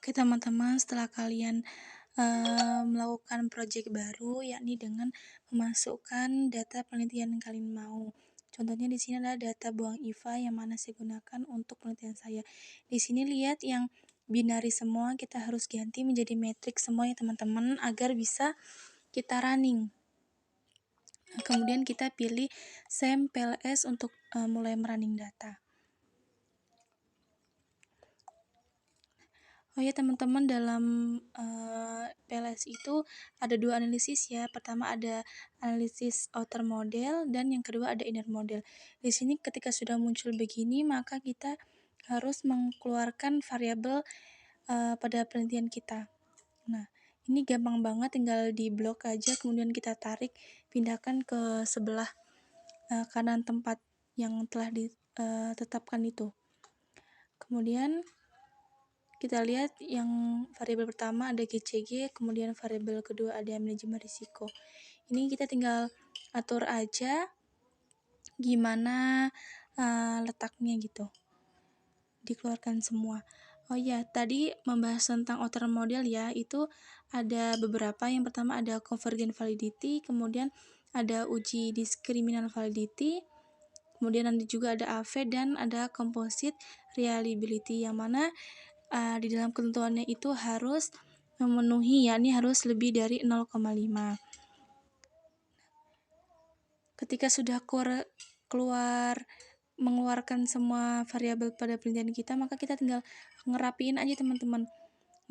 Oke teman-teman, setelah kalian melakukan proyek baru, yakni dengan memasukkan data penelitian yang kalian mau. Contohnya di sini adalah data buang IVA yang mana saya gunakan untuk penelitian saya. Di sini lihat yang binari semua kita harus ganti menjadi matriks semua ya teman-teman agar bisa kita running. Nah, kemudian kita pilih SEM PLS untuk mulai merunning data. Oh ya teman-teman, dalam PLS itu ada 2 analisis ya. Pertama ada analisis outer model dan yang kedua ada inner model. Di sini ketika sudah muncul begini maka kita harus mengeluarkan variabel pada penelitian kita. Nah, ini gampang banget, tinggal di blok aja kemudian kita tarik, pindahkan ke sebelah kanan tempat yang telah ditetapkan itu. Kemudian kita lihat yang variabel pertama ada GCG, kemudian variabel kedua ada manajemen risiko. Ini kita tinggal atur aja gimana letaknya gitu. Dikeluarkan semua. Oh ya, tadi membahas tentang outer model ya, itu ada beberapa. Yang pertama ada convergent validity, kemudian ada uji discriminant validity, kemudian nanti juga ada AV dan ada composite reliability, yang mana di dalam ketentuannya itu harus memenuhi, yakni harus lebih dari 0,5. Ketika sudah mengeluarkan semua variabel pada penelitian kita, maka kita tinggal ngerapiin aja teman-teman.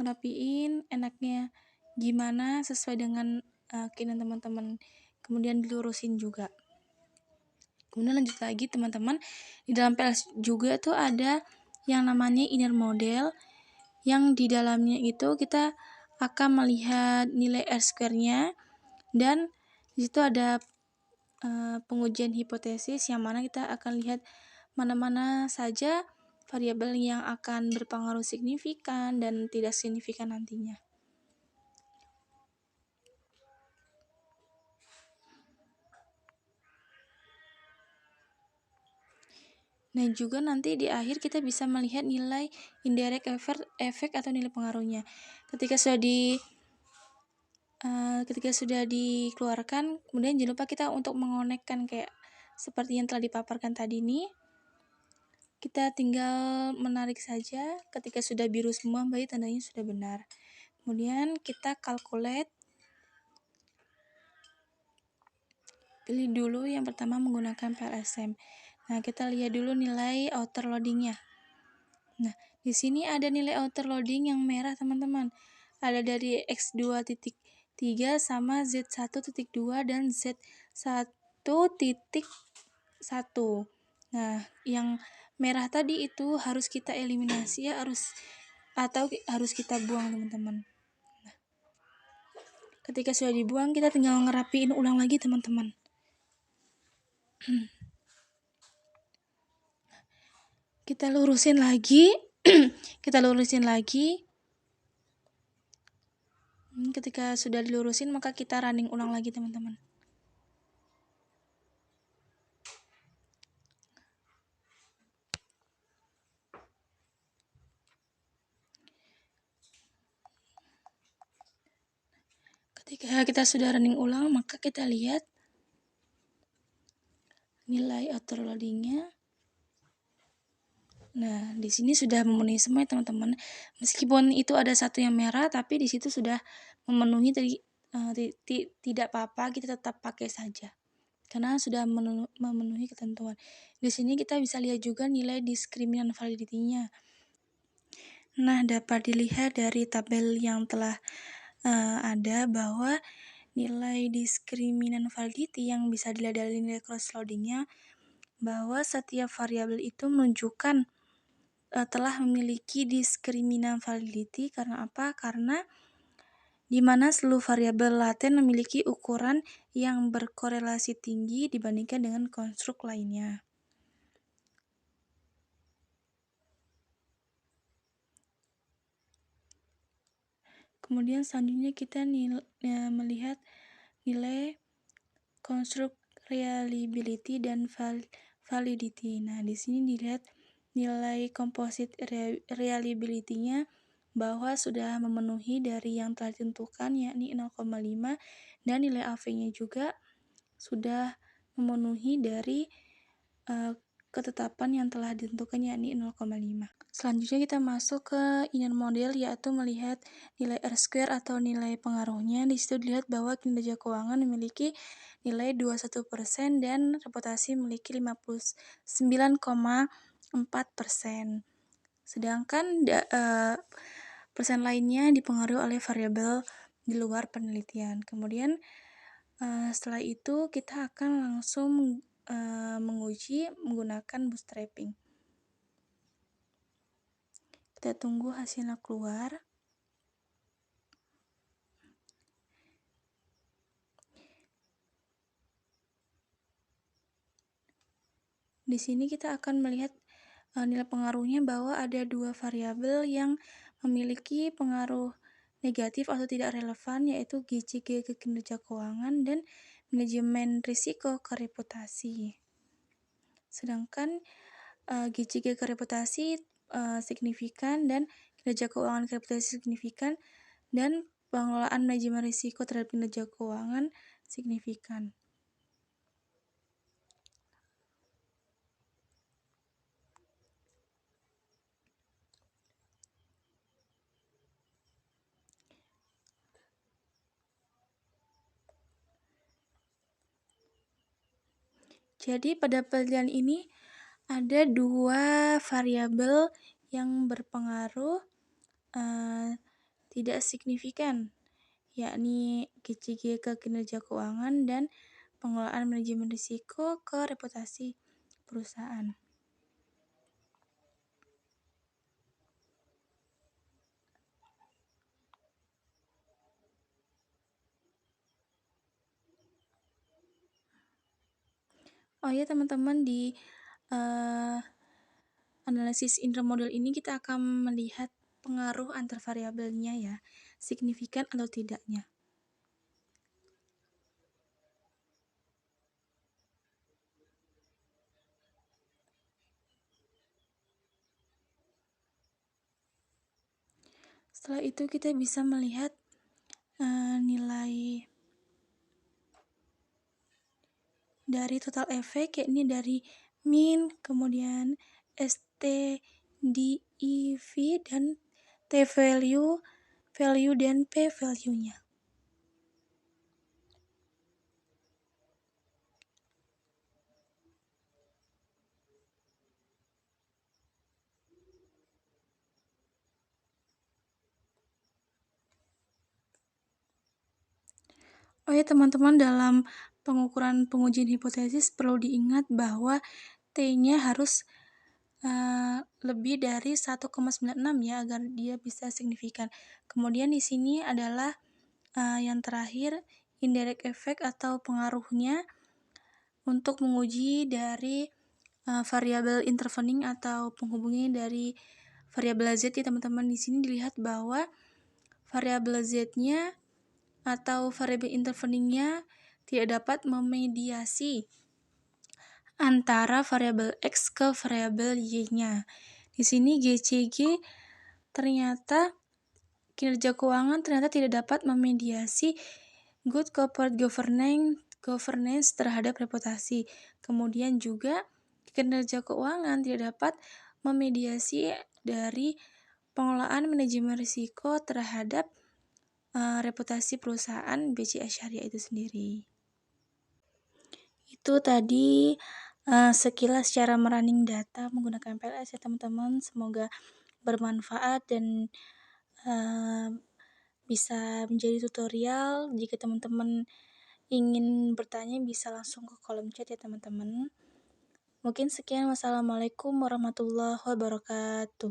Ngerapiin enaknya gimana sesuai dengan keinginan teman-teman. Kemudian dilurusin juga. Kemudian lanjut lagi teman-teman, di dalam PLS juga tuh ada yang namanya inner model, yang di dalamnya itu kita akan melihat nilai R-square-nya, dan di situ ada pengujian hipotesis yang mana kita akan lihat mana-mana saja variabel yang akan berpengaruh signifikan dan tidak signifikan nantinya. Nah, juga nanti di akhir kita bisa melihat nilai indirect efek atau nilai pengaruhnya. Ketika sudah dikeluarkan, kemudian jangan lupa kita untuk mengonekkan kayak seperti yang telah dipaparkan tadi nih. Kita tinggal menarik saja. Ketika sudah biru semua, berarti tandanya sudah benar. Kemudian kita calculate. Pilih dulu yang pertama menggunakan PLSM. Nah, kita lihat dulu nilai outer loadingnya. Nah, di sini ada nilai outer loading yang merah teman-teman. Ada dari X2.3 sama Z1.2 dan Z1.1. Nah, yang merah tadi itu harus kita eliminasi ya, harus kita buang teman-teman. Nah, ketika sudah dibuang, kita tinggal ngerapiin ulang lagi teman-teman. Kita lurusin lagi. Ketika sudah dilurusin, maka kita running ulang lagi teman-teman. Ketika kita sudah running ulang, maka kita lihat nilai outer loadingnya. Nah, di sini sudah memenuhi semua ya teman-teman. Meskipun itu ada satu yang merah, tapi di situ sudah memenuhi tidak apa-apa, kita tetap pakai saja karena sudah memenuhi ketentuan. Di sini kita bisa lihat juga nilai discriminant validity-nya. Nah, dapat dilihat dari tabel yang telah ada bahwa nilai discriminant validity yang bisa dilihat dari nilai cross loadingnya, bahwa setiap variabel itu menunjukkan telah memiliki discriminant validity. Karena apa? Karena di mana seluruh variabel laten memiliki ukuran yang berkorelasi tinggi dibandingkan dengan konstruk lainnya. Kemudian selanjutnya kita melihat nilai konstruk reliability dan validity. Nah, di sini dilihat nilai composite reliability-nya bahwa sudah memenuhi dari yang telah ditentukan yakni 0,5 dan nilai AV-nya juga sudah memenuhi dari ketetapan yang telah ditentukan yakni 0,5. Selanjutnya kita masuk ke inner model yaitu melihat nilai R-square atau nilai pengaruhnya. Di situ dilihat bahwa kinerja keuangan memiliki nilai 21% dan reputasi memiliki 59,4%. Sedangkan persen lainnya dipengaruhi oleh variabel di luar penelitian. Kemudian setelah itu kita akan langsung menguji menggunakan bootstrapping. Kita tunggu hasilnya keluar. Di sini kita akan melihat nilai pengaruhnya bahwa ada dua variabel yang memiliki pengaruh negatif atau tidak relevan, yaitu GCG ke kinerja keuangan dan manajemen risiko ke reputasi. Sedangkan GCG ke reputasi signifikan dan kinerja keuangan ke reputasi signifikan dan pengelolaan manajemen risiko terhadap kinerja keuangan signifikan. Jadi pada penelitian ini ada dua variabel yang berpengaruh tidak signifikan, yakni GCG ke kinerja keuangan dan pengelolaan manajemen risiko ke reputasi perusahaan. Oh ya teman-teman, di analisis intermodal ini kita akan melihat pengaruh antar variabelnya ya, signifikan atau tidaknya. Setelah itu kita bisa melihat nilai dari total efek, yakni dari min, kemudian STDIV dan T value dan P value-nya. Oh ya teman-teman, dalam pengukuran pengujian hipotesis perlu diingat bahwa T-nya harus lebih dari 1,96 ya agar dia bisa signifikan. Kemudian di sini adalah yang terakhir indirect effect atau pengaruhnya untuk menguji dari variabel intervening atau penghubungnya dari variabel Z ya teman-teman. Di sini dilihat bahwa variabel Z-nya atau variabel interveningnya tidak dapat memediasi antara variabel X ke variabel Y-nya. Di sini GCG ternyata kinerja keuangan ternyata tidak dapat memediasi good corporate governance terhadap reputasi. Kemudian juga kinerja keuangan tidak dapat memediasi dari pengelolaan manajemen risiko terhadap reputasi perusahaan BCA Syariah itu sendiri. Itu tadi sekilas cara merunning data menggunakan PLS ya teman-teman. Semoga bermanfaat dan bisa menjadi tutorial. Jika teman-teman ingin bertanya bisa langsung ke kolom chat ya teman-teman. Mungkin sekian, wassalamualaikum warahmatullahi wabarakatuh.